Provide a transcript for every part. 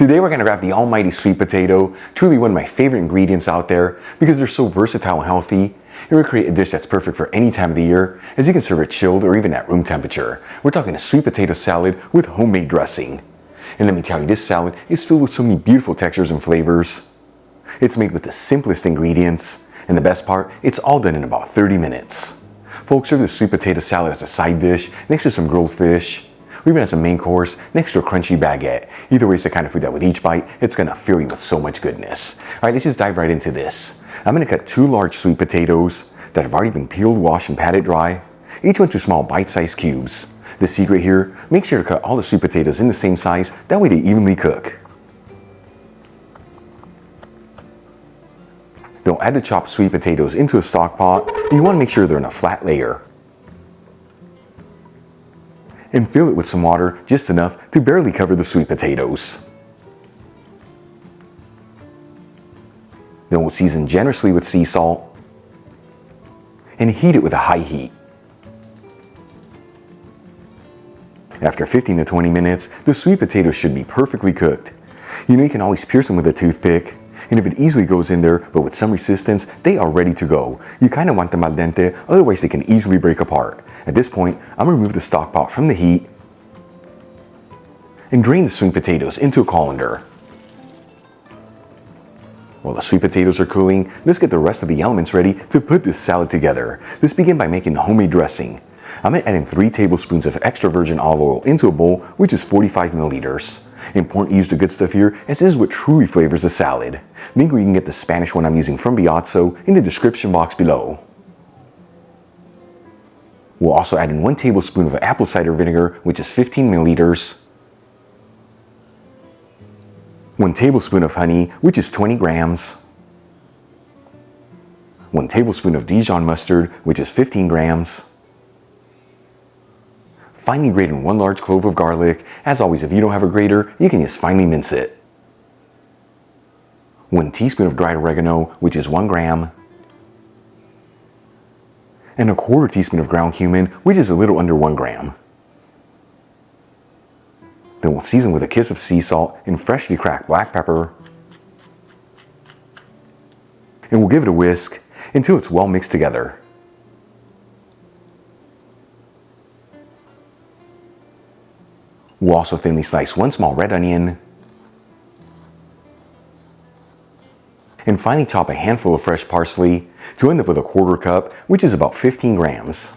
Today we're going to grab the almighty sweet potato, truly one of my favorite ingredients out there because they're so versatile and healthy. And we'll create a dish that's perfect for any time of the year, as you can serve it chilled or even at room temperature. We're talking a sweet potato salad with homemade dressing. And let me tell you, this salad is filled with so many beautiful textures and flavors. It's made with the simplest ingredients, and the best part, it's all done in about 30 minutes. Folks, serve the sweet potato salad as a side dish, next to some grilled fish, or even as a main course, next to a crunchy baguette. Either way, it's the kind of food that with each bite, it's gonna fill you with so much goodness. All right, let's just dive right into this. I'm gonna cut 2 large sweet potatoes that have already been peeled, washed, and patted dry, each one to small bite-sized cubes. The secret here, make sure to cut all the sweet potatoes in the same size, that way they evenly cook. Then add the chopped sweet potatoes into a stock pot. You wanna make sure they're in a flat layer. And fill it with some water, just enough to barely cover the sweet potatoes. Then we'll season generously with sea salt and heat it with a high heat. After 15 to 20 minutes, the sweet potatoes should be perfectly cooked. You know, you can always pierce them with a toothpick, and if it easily goes in there, but with some resistance, they are ready to go. You kind of want them al dente, otherwise they can easily break apart. At this point, I'm gonna remove the stock pot from the heat and drain the sweet potatoes into a colander. While the sweet potatoes are cooling, let's get the rest of the elements ready to put this salad together. Let's begin by making the homemade dressing. I'm gonna add in 3 tablespoons of extra virgin olive oil into a bowl, which is 45 milliliters. Important to use the good stuff here, as this is what truly flavors the salad. Link where you can get the Spanish one I'm using from Biazzo in the description box below. We'll also add in 1 tablespoon of apple cider vinegar, which is 15 milliliters. 1 tablespoon of honey, which is 20 grams. 1 tablespoon of Dijon mustard, which is 15 grams. Finely grated 1 large clove of garlic. As always, if you don't have a grater, you can just finely mince it. 1 teaspoon of dried oregano, which is 1 gram. And 1/4 teaspoon of ground cumin, which is a little under 1 gram. Then we'll season with a kiss of sea salt and freshly cracked black pepper. And we'll give it a whisk until it's well mixed together. We'll also thinly slice 1 small red onion. And finally chop a handful of fresh parsley to end up with 1/4 cup, which is about 15 grams.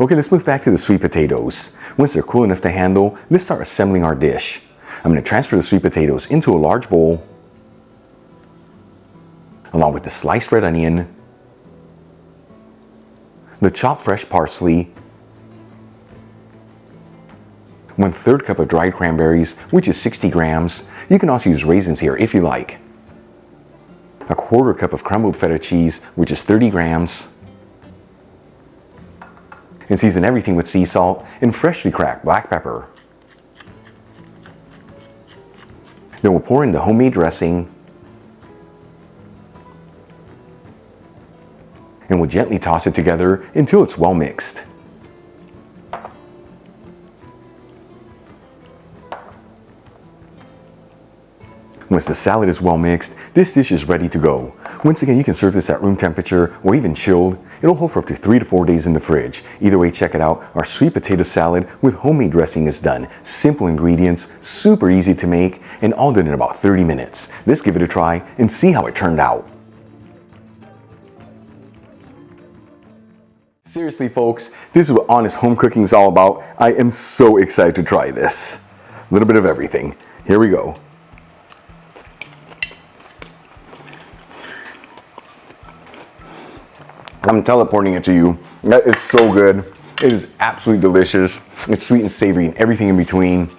Okay, let's move back to the sweet potatoes. Once they're cool enough to handle, let's start assembling our dish. I'm going to transfer the sweet potatoes into a large bowl, along with the sliced red onion, the chopped fresh parsley, 1/3 cup of dried cranberries, which is 60 grams. You can also use raisins here if you like. 1/4 cup of crumbled feta cheese, which is 30 grams. And season everything with sea salt and freshly cracked black pepper. Then we'll pour in the homemade dressing. And we'll gently toss it together until it's well mixed. Once the salad is well mixed, this dish is ready to go. Once again, you can serve this at room temperature or even chilled. It'll hold for up to 3 to 4 days in the fridge. Either way, check it out. Our sweet potato salad with homemade dressing is done. Simple ingredients, super easy to make, and all done in about 30 minutes. Let's give it a try and see how it turned out. Seriously, folks, this is what honest home cooking is all about. I am so excited to try this. A little bit of everything. Here we go. I'm teleporting it to you. That is so good. It is absolutely delicious. It's sweet and savory and everything in between.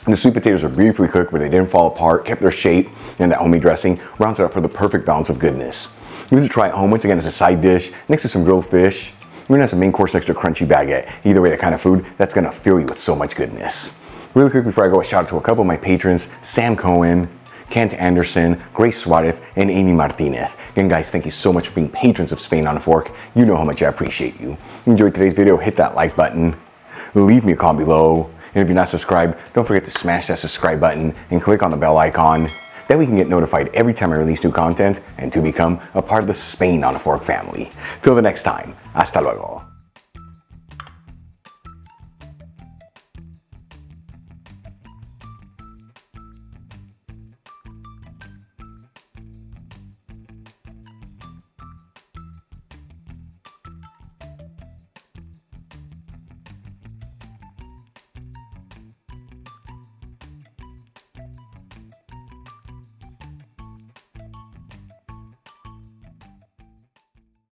And the sweet potatoes are beautifully cooked where they didn't fall apart, kept their shape, and that homemade dressing rounds it up for the perfect balance of goodness. You can try it home, once again, as a side dish, next to some grilled fish, even as a main course next to a crunchy baguette. Either way, the kind of food that's gonna fill you with so much goodness. Really quick before I go, a shout out to a couple of my patrons, Sam Cohen, Kent Anderson, Grace Suarez, and Amy Martinez. Again, guys, thank you so much for being patrons of Spain on a Fork. You know how much I appreciate you. If you enjoyed today's video, hit that like button, leave me a comment below, And if you're not subscribed, don't forget to smash that subscribe button and click on the bell icon. That way you can get notified every time I release new content and to become a part of the Spain on a Fork family. Till the next time, hasta luego.